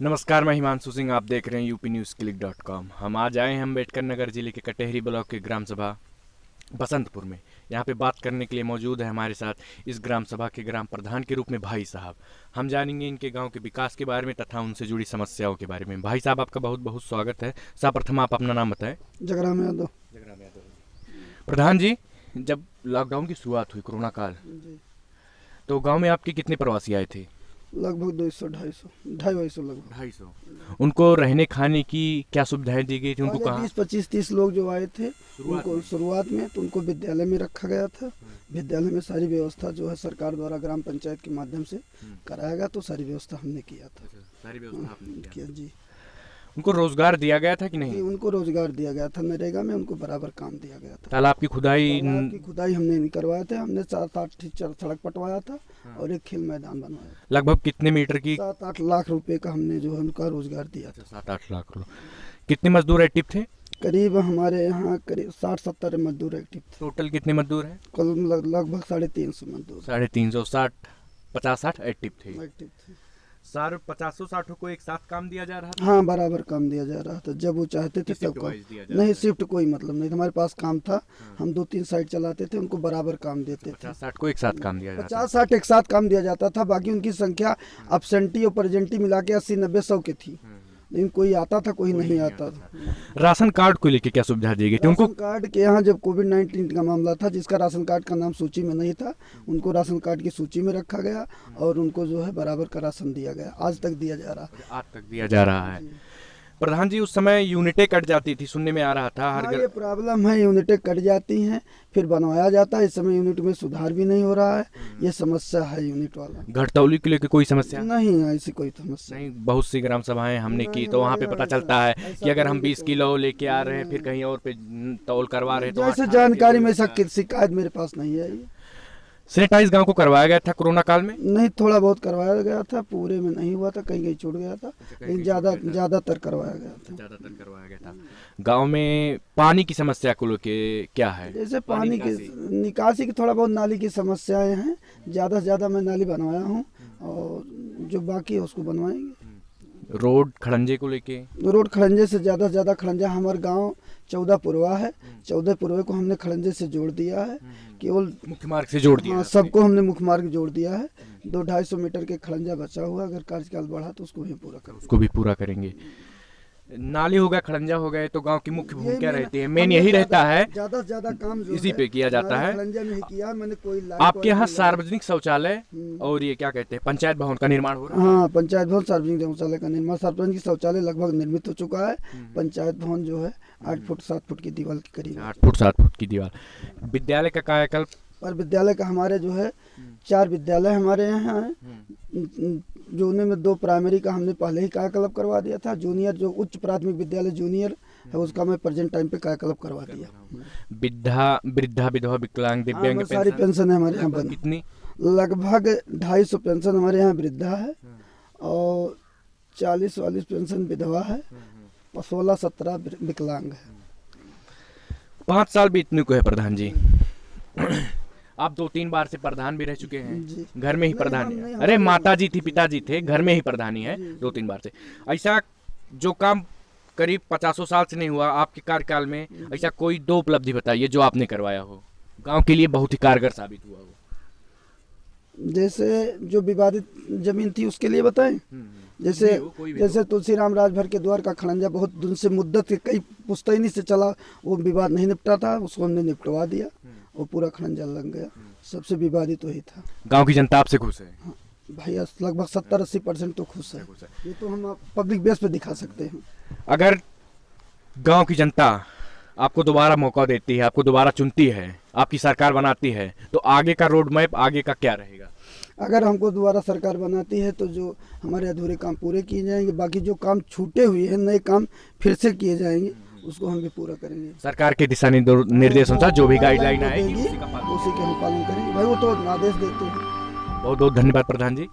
नमस्कार, मैं हिमांशु सिंह। आप देख रहे हैं UPNewsClick.com। हम आज आए हैं अम्बेडकर नगर जिले के कटेहरी ब्लॉक के ग्राम सभा बसंतपुर में। यहाँ पे बात करने के लिए मौजूद है हमारे साथ इस ग्राम सभा के ग्राम प्रधान के रूप में भाई साहब। हम जानेंगे इनके गांव के विकास के बारे में तथा उनसे जुड़ी समस्याओं के बारे में। भाई साहब, आपका बहुत बहुत स्वागत है। सर्वप्रथम आप अपना नाम बताएं। जगराम यादव। प्रधान जी, जब लॉकडाउन की शुरुआत हुई कोरोना काल, तो गाँव में आपके कितने प्रवासी आए थे? लगभग 200-250 लगभग 250। उनको रहने खाने की क्या सुविधाएं दी गई थी? उनको कहाँ? 20-25-30 लोग जो आए थे उनको शुरुआत में तो उनको विद्यालय में रखा गया था। विद्यालय में सारी व्यवस्था जो है सरकार द्वारा ग्राम पंचायत के माध्यम से कराया गया, तो सारी व्यवस्था हमने किया था। सारी व्यवस्था आपने किया जी। उनको रोजगार दिया गया था कि नहीं? उनको रोजगार दिया गया था, नरेगा में उनको बराबर काम दिया गया था। तालाब की खुदाई हमने नहीं करवाया था। हमने 7-8 सड़क पटवाया था और एक खेल मैदान बनवाया। लगभग कितने मीटर की? 7-8 लाख रुपए का हमने जो है उनका रोजगार दिया था। 7-8 लाख रुपए। कितने मजदूर एक्टिव थे? करीब हमारे यहाँ करीब 60-70 मजदूर एक्टिव थे। टोटल कितने मजदूर हैं? कल लगभग 350 मजदूर। 350, 50-60 एक्टिव थे। सर, 50-60 को एक साथ काम दिया जा रहा था? हाँ, बराबर काम दिया जा रहा था। जब वो चाहते थे तब काम। नहीं, शिफ्ट कोई मतलब नहीं। हमारे पास काम था, हम 2-3 साइड चलाते थे, उनको बराबर काम देते थे। 50-60 को एक साथ काम दिया जाता? 50-60 एक साथ काम दिया जाता था। बाकी उनकी संख्या अब्सेंटी और प्रेजेंटी मिला के 80-90-100 की थी। लेकिन कोई आता था, कोई नहीं आता था। राशन कार्ड को लेके क्या सुविधा दी गई थी उनको? राशन कार्ड के यहाँ जब कोविड-19 का मामला था, जिसका राशन कार्ड का नाम सूची में नहीं था, उनको राशन कार्ड की सूची में रखा गया और उनको जो है बराबर का राशन दिया गया। आज तक दिया जा रहा है। आज तक दिया जा रहा है। प्रधान जी, उस समय यूनिटें कट जाती थी, सुनने में आ रहा था। हाँ, ये प्रॉब्लम है, यूनिटें कट जाती हैं, फिर बनवाया जाता है। इस समय यूनिट में सुधार भी नहीं हो रहा है। ये समस्या है यूनिट वाला। घटतौली के लेके कोई समस्या नहीं है, ऐसी कोई समस्या नहीं। बहुत सी ग्राम सभाएं हमने की तो वहाँ पे पता चलता है कि अगर हम 20 किलो लेके आ रहे हैं, फिर कहीं और पे तौल करवा रहे हैं तो ऐसे जानकारी में शिकायत मेरे पास नहीं है। सैनिटाइज गांव को करवाया गया था कोरोना काल में? नहीं, थोड़ा बहुत करवाया गया था, पूरे में नहीं हुआ था, कहीं कहीं छूट गया था, लेकिन ज्यादातर करवाया गया था। गांव में पानी की समस्या को लेके क्या है? जैसे पानी की निकासी की थोड़ा बहुत नाली की समस्याएं हैं। ज्यादा से ज्यादा मैं नाली बनवाया हूँ और जो बाकी है उसको बनवाएंगे। रोड खड़ंजे को लेके? रोड खड़ंजे से ज्यादा खड़ंजा, हमारे गांव 14 पुरवा है। 14 पुरवे को हमने खड़ंजे से जोड़ दिया है, केवल मुख्य मार्ग से जोड़ दिया। हाँ, सबको हमने मुख्य मार्ग जोड़ दिया है। 200-250 मीटर के खड़ंजा बचा हुआ, अगर कार्यकाल बढ़ा तो उसको भी पूरा करेंगे। नाली हो गया, खड़ंजा हो गए, तो गांव की मुख्य भूमिका रहती है, मेन यही रहता है। ज्यादा से ज्यादा काम इसी पे किया जाता है। खड़ंजा में ही किया मैंने। कोई आपके यहाँ सार्वजनिक शौचालय और ये क्या कहते हैं, पंचायत भवन का निर्माण हो रहा है? हाँ, पंचायत भवन सार्वजनिक शौचालय का निर्माण। सार्वजनिक शौचालय लगभग निर्मित हो चुका है। पंचायत भवन जो है 8 फुट 7 फुट की दीवार के करीब। 8 फुट 7 फुट की दीवार। विद्यालय का कायाकल्प? और विद्यालय का हमारे जो है 4 विद्यालय हमारे यहाँ है। जूनियर में 2 प्राइमरी का हमने पहले ही कायाकल्प करवा दिया था। जूनियर जो उच्च प्राथमिक विद्यालय जूनियर है, उसका मैं प्रेजेंट टाइम पे कायाकल्प करवा दिया। वृद्धा विधवा विकलांग दिव्यांग सारी पेंशन है हमारे यहाँ बनी। कितनी? लगभग 250 पेंशन हमारे यहाँ वृद्धा है और 40-40 पेंशन विधवा है और 16-17 विकलांग है। 5 साल बीतने को है प्रधान जी। आप 2-3 बार से प्रधान भी रह चुके हैं। घर में ही प्रधान है। अरे, माता जी थी, पिताजी थे, घर में ही प्रधानी है 2-3 बार से। ऐसा जो काम करीब 50 साल से नहीं हुआ, आपके कार्यकाल में ऐसा कोई 2 उपलब्धि बताइए जो आपने करवाया हो, गांव के लिए बहुत ही कारगर साबित हुआ हो। जैसे जो विवादित जमीन थी उसके लिए बताएं? जैसे तुलसीराम राजभर के द्वार का खड़ंजा बहुत दिन से मुद्दत के कई पुश्तैनी से चला, वो विवाद नहीं निपटा था, उसको हमने निपटवा दिया, वो पूरा खड़ंजा लग गया। सबसे विवादित वही था। गांव की जनता आपसे खुश है? हाँ भैया, लगभग 70-80% तो खुश है। ये तो हम पब्लिक बेस पे दिखा सकते हैं। अगर गांव की जनता आपको दोबारा मौका देती है, आपको दोबारा चुनती है, आपकी सरकार बनाती है, तो आगे का रोड मैप आगे का क्या रहेगा? अगर हमको दोबारा सरकार बनाती है तो जो हमारे अधूरे काम पूरे किए जाएंगे, बाकी जो काम छूटे हुए हैं, नए काम फिर से किए जाएंगे, उसको हम भी पूरा करेंगे। सरकार के दिशा निर्देश अनुसार जो भी गाइडलाइन आएगी उसी के हम पालन करेंगे। भाई, वो तो आदेश देते हैं। बहुत बहुत धन्यवाद प्रधान जी।